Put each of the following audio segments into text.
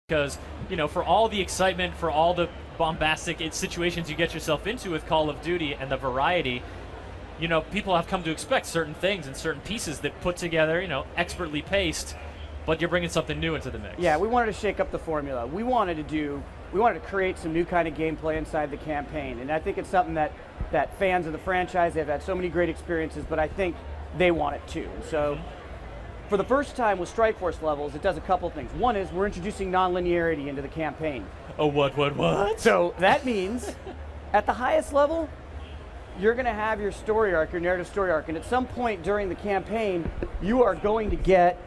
because, you know, for all the excitement, for all the bombastic situations you get yourself into with Call of Duty and the variety, you know, people have come to expect certain things and certain pieces that put together, you know, expertly paced, but you're bringing something new into the mix. Yeah, we wanted to shake up the formula. We wanted to create some new kind of gameplay inside the campaign, and I think it's something that fans of the franchise, they've had so many great experiences, but I think they want it too. And so, for the first time with Strike Force levels, it does a couple things. One is we're introducing non-linearity into the campaign. Oh, what? So that means, at the highest level, you're going to have your story arc, your narrative story arc, and at some point during the campaign, you are going to get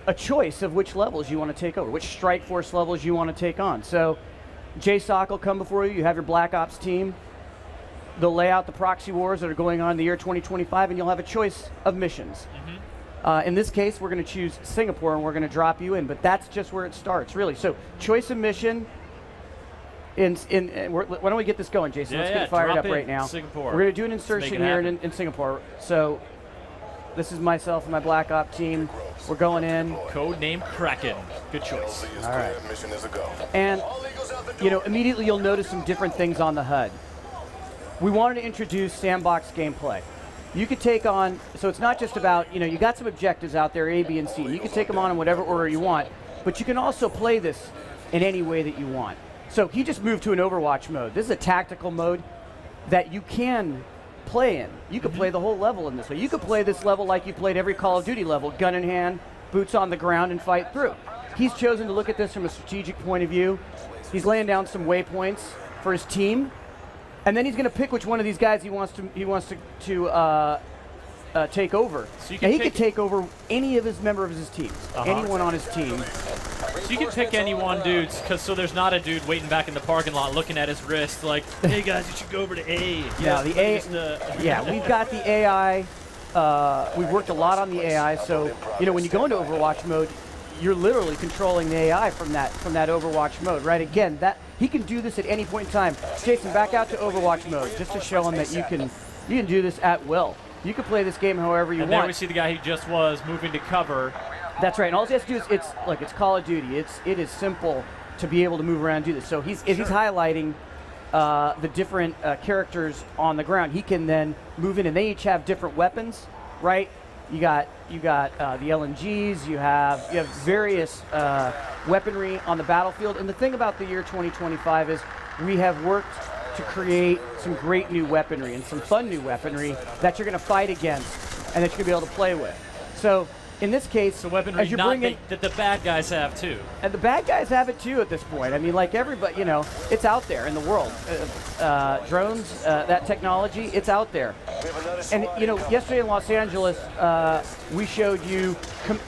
a choice of which levels you want to take over, which Strike Force levels you want to take on. So JSOC will come before you. You have your Black Ops team. They'll lay out the proxy wars that are going on in the year 2025, and you'll have a choice of missions. In this case, we're going to choose Singapore, and we're going to drop you in, but that's just where it starts, really. So choice of mission. Why don't we get this going, Jason? Let's get it fired up right now. Singapore. We're going to do an insertion here in Singapore. So this is myself and my Black Ops team. We're going in. Codename Kraken. Good choice. All right. And, you know, immediately you'll notice some different things on the HUD. We wanted to introduce sandbox gameplay. You could take on, so it's not just about, you know, you got some objectives out there, A, B, and C. You can take them on in whatever order you want, but you can also play this in any way that you want. So he just moved to an Overwatch mode. This is a tactical mode that you can play in. You could play the whole level in this way. You could play this level like you played every Call of Duty level, gun in hand, boots on the ground, and fight through. He's chosen to look at this from a strategic point of view. He's laying down some waypoints for his team, and then he's going to pick which one of these guys he wants to take over. So he could take over any of his members of his team, anyone on his team. So you can pick any one, dudes, so there's not a dude waiting back in the parking lot looking at his wrist like, hey guys, you should go over to A. Yeah, the A. Yeah, we've got the AI. We've worked a lot on the AI, so you know when you go into Overwatch mode, you're literally controlling the AI from that Overwatch mode, right? Again, that he can do this at any point in time. Jason, back out to Overwatch mode just to show him that you can do this at will. You can play this game however you want. And there we see the guy who just was moving to cover. That's right, and all he has to do is, it's Call of Duty. It is simple to be able to move around and do this. So he's highlighting the different characters on the ground. He can then move in, and they each have different weapons, right? You got the LNGs. You have various weaponry on the battlefield. And the thing about the year 2025 is we have worked to create some great new weaponry and some fun new weaponry that you're going to fight against and that you're going to be able to play with. So in this case, so weaponry as you're bringing, that the bad guys have too. And the bad guys have it too at this point. I mean, like everybody, you know, it's out there in the world. Drones, that technology, it's out there. And you know, yesterday in Los Angeles, we showed you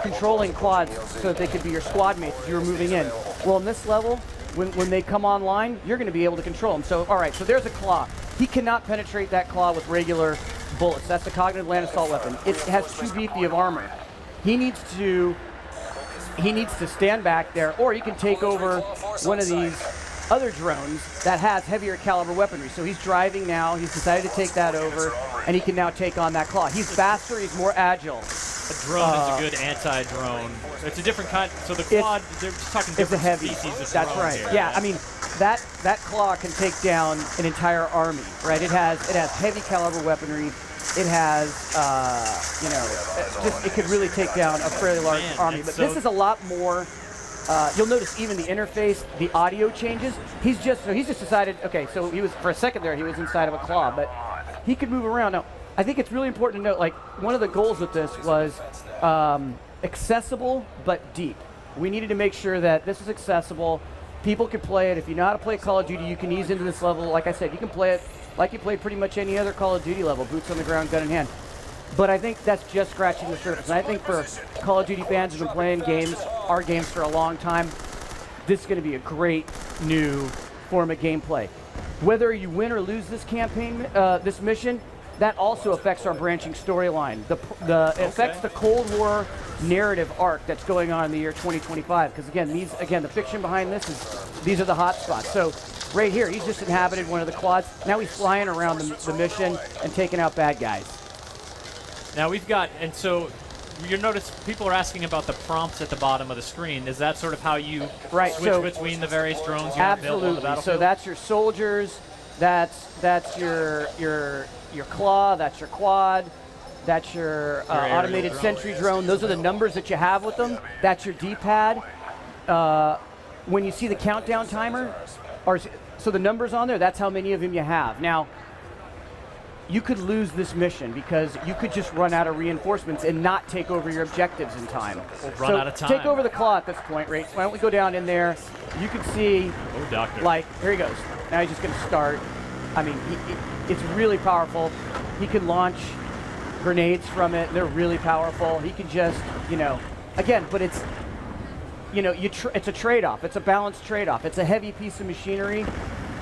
controlling quads so that they could be your squad mates as you were moving in. Well, in this level, when they come online, you're going to be able to control them. So, all right, so there's a claw. He cannot penetrate that claw with regular bullets. That's the cognitive land assault weapon. It has too beefy of armor. He needs to stand back there, or he can take over one of these other drones that has heavier caliber weaponry. So he's driving now. He's decided to take that over, and he can now take on that claw. He's faster. He's more agile. A drone is a good anti-drone. It's a different kind. So the quad, they're just talking different species of That's right. Here. Yeah, I mean, that claw can take down an entire army, right? It has heavy caliber weaponry. It has, it could really take down a fairly large army. But this is a lot more. You'll notice even the interface, the audio changes. He's just decided. Okay, so he was for a second there. He was inside of a claw, but he could move around. Now, I think it's really important to note. Like one of the goals with this was accessible but deep. We needed to make sure that this is accessible. People could play it. If you know how to play Call of Duty, you can ease into this level. Like I said, you can play it like you play pretty much any other Call of Duty level, boots on the ground, gun in hand. But I think that's just scratching the surface. And I think for Call of Duty fans who've been playing our games for a long time, this is going to be a great new form of gameplay. Whether you win or lose this campaign, this mission, that also affects our branching storyline. It affects the Cold War narrative arc that's going on in the year 2025. Because again, the fiction behind this is these are the hot spots. So right here, he's just inhabited one of the quads. Now he's flying around the mission and taking out bad guys. Now we've got, and so you notice people are asking about the prompts at the bottom of the screen. Is that sort of how you switch between the various drones you have built on the battlefield? So that's your soldiers, that's your claw, that's your quad, that's your automated sentry drone. Those are the numbers that you have with them. That's your D-pad. When you see the countdown timer, so the numbers on there, that's how many of them you have. Now, you could lose this mission because you could just run out of reinforcements and not take over your objectives in time. Or run out of time. Take over the claw at this point, right? Why don't we go down in there? You can see, like, here he goes. Now he's just going to start. I mean, it's really powerful. He can launch grenades from it. They're really powerful. He can just, again, but it's, it's a trade-off. It's a balanced trade-off. It's a heavy piece of machinery.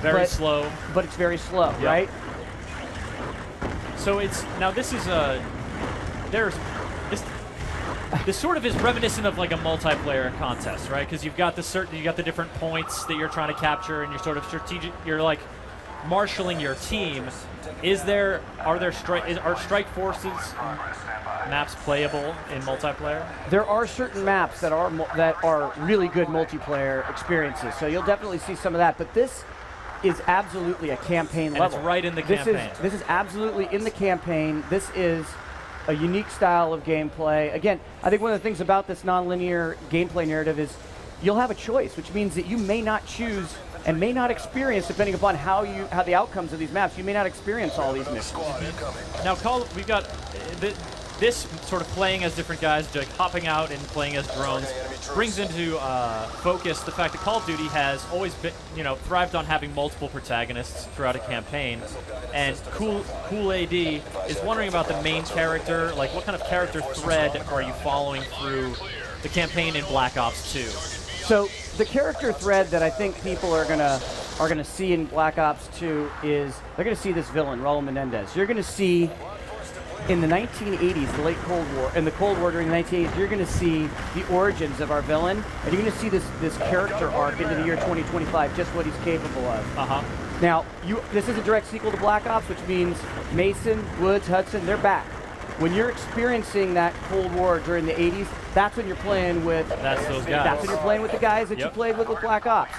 Very slow. But it's very slow, right? So this sort of is reminiscent of like a multiplayer contest, right? Because you got the different points that you're trying to capture, and you're sort of strategic. You're like marshaling your team. Are Strike Forces maps playable in multiplayer? There are certain maps that are really good multiplayer experiences. So you'll definitely see some of that. But this is absolutely a campaign level. It's right in the campaign. This is absolutely in the campaign. This is a unique style of gameplay. Again, I think one of the things about this nonlinear gameplay narrative is you'll have a choice, which means that you may not choose and may not experience, depending upon how the outcomes of these maps, you may not experience all these missions. Now, we've got this sort of playing as different guys, like hopping out and playing as drones, brings into focus the fact that Call of Duty has always been, thrived on having multiple protagonists throughout a campaign. And Cool AD is wondering about the main character, like what kind of character thread are you following through the campaign in Black Ops 2? So the character thread that I think people are gonna see in Black Ops 2 is they're gonna see this villain, Raul Menendez. You're gonna see in the 1980s, the late Cold War, in the Cold War during the 1980s, you're gonna see the origins of our villain, and you're gonna see this character arc into the year 2025, just what he's capable of. Now, this is a direct sequel to Black Ops, which means Mason, Woods, Hudson, they're back. When you're experiencing that Cold War during the 80s, that's when you're playing with. That's those guys. That's when you're playing with the guys that you played with Black Ops.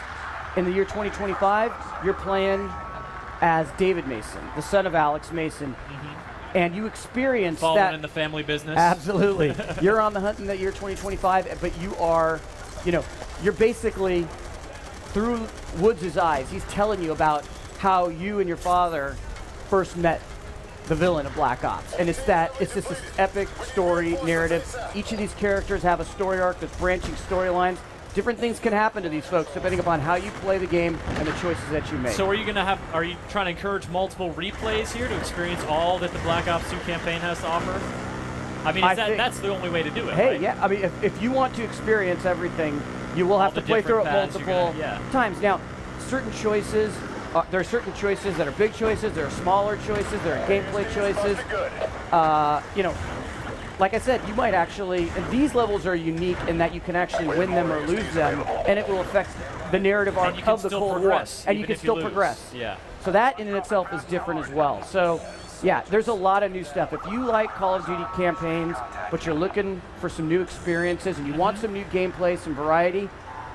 In the year 2025, you're playing as David Mason, the son of Alex Mason, and you experience Following in the family business. Absolutely. You're on the hunt in the year 2025, but you are, you're basically through Woods' eyes. He's telling you about how you and your father first met the villain of Black Ops. And it's just this epic story narrative. Each of these characters have a story arc with branching storylines. Different things can happen to these folks depending upon how you play the game and the choices that you make. So are you trying to encourage multiple replays here to experience all that the Black Ops 2 campaign has to offer? I mean, that's the only way to do it, right? Yeah, I mean, if you want to experience everything, you will have to play through it multiple times. Now, certain choices, there are certain choices that are big choices, there are smaller choices, there are gameplay choices. Like I said, you might actually, and these levels are unique in that you can actually win them or lose them, and it will affect the narrative arc of the Cold War. And you can still progress. Yeah. So that in itself is different as well. So, yeah, there's a lot of new stuff. If you like Call of Duty campaigns, but you're looking for some new experiences and you want some new gameplay, some variety,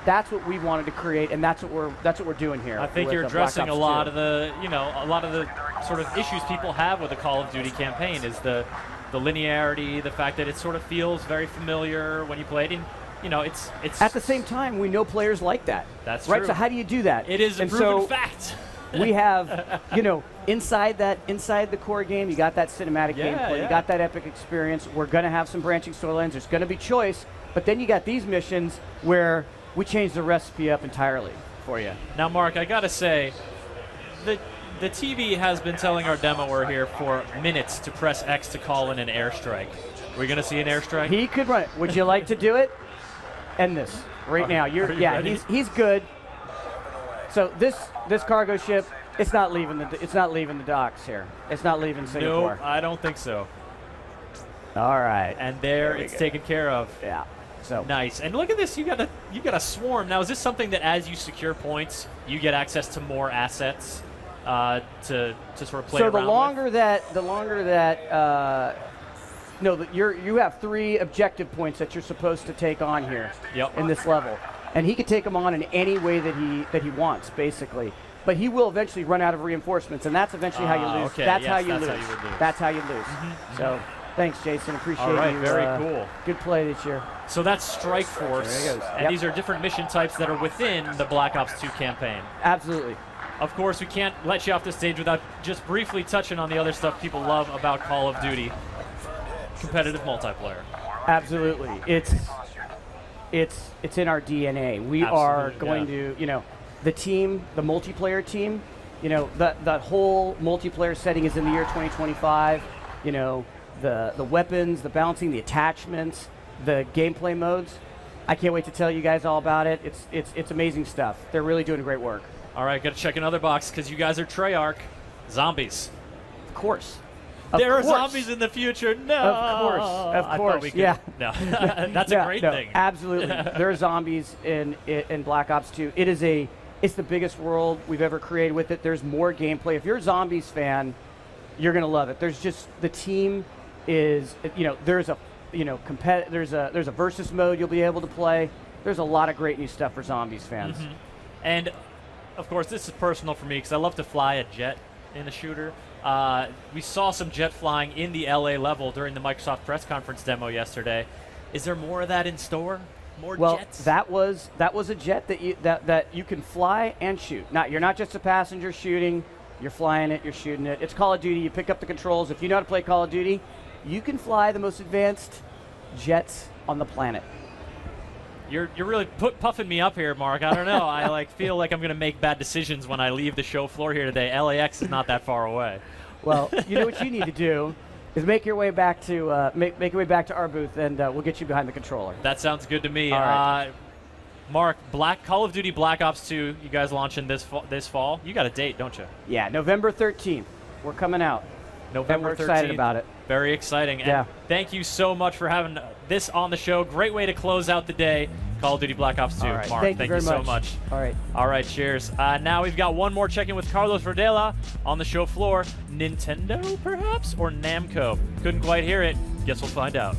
that's what we wanted to create, and that's what we're doing here. I think you're addressing a lot of the sort of issues people have with the Call of Duty campaign is the linearity, the fact that it sort of feels very familiar when you play it. And, it's at the same time, we know players like that. That's right. True. So how do you do that? It is a proven fact. We have, inside the core game, you got that cinematic gameplay, you got that epic experience. We're going to have some branching storylines. There's going to be choice, but then you got these missions where we change the recipe up entirely for you. Now, Mark, I got to say, the TV has been telling our demoer here for minutes to press X to call in an airstrike. Are we going to see an airstrike? He could run it. Would you like to do it? End this right now. He's good. So this cargo ship, it's not leaving the docks here. It's not leaving Singapore. No, I don't think so. All right. And there it's taken care of. Yeah. So nice. And look at this. You got a swarm. Now, is this something that as you secure points, you get access to more assets to sort of play around with? So the longer that no, you have 3 objective points that you're supposed to take on here Yep. in this level, and he can take them on in any way that he wants, basically. But he will eventually run out of reinforcements, and that's eventually how you lose. Okay. That's Yes, how you that's lose. how you would lose. That's how you lose. So, thanks, Jason. Appreciate All right, you. very cool. Good play this year. So that's Strike Force, There he goes. and Yep. these are different mission types that are within the Black Ops 2 campaign. Absolutely. Of course, we can't let you off the stage without just briefly touching on the other stuff people love about Call of Duty: competitive multiplayer. Absolutely. It's in our DNA. We are going to, the team, the multiplayer team, that whole multiplayer setting is in the year 2025. The weapons, the balancing, the attachments, the gameplay modes. I can't wait to tell you guys all about it. It's amazing stuff. They're really doing great work. All right, got to check another box because you guys are Treyarch. Zombies. Of course. There are zombies in the future. No. Of course. I thought we could. Yeah. No. That's a great thing. Absolutely. There are zombies in Black Ops 2. It's the biggest world we've ever created with it. There's more gameplay. If you're a zombies fan, you're going to love it. There's just the team is, there's a there's a versus mode you'll be able to play. There's a lot of great new stuff for zombies fans. And of course, this is personal for me because I love to fly a jet in a shooter. We saw some jet flying in the LA level during the Microsoft press conference demo yesterday. Is there more of that in store? More jets? That was a jet that you can fly and shoot. You're not just a passenger shooting. You're flying it. You're shooting it. It's Call of Duty. You pick up the controls. If you know how to play Call of Duty, you can fly the most advanced jets on the planet. You're really puffing me up here, Mark. I don't know. I feel like I'm going to make bad decisions when I leave the show floor here today. LAX is not that far away. Well, you know what you need to do is make your way back to make your way back to our booth, and we'll get you behind the controller. That sounds good to me. All right. Mark, Call of Duty Black Ops 2, you guys launching this fall. You got a date, don't you? Yeah, November 13th. We're coming out. November 13th. We're excited about it. Very exciting. And yeah. Thank you so much for having this on the show. Great way to close out the day. Call of Duty Black Ops 2. Right. Mark, thank you so much. All right. All right, cheers. Now we've got one more check-in with Carlos Verdela on the show floor. Nintendo, perhaps? Or Namco? Couldn't quite hear it. Guess we'll find out.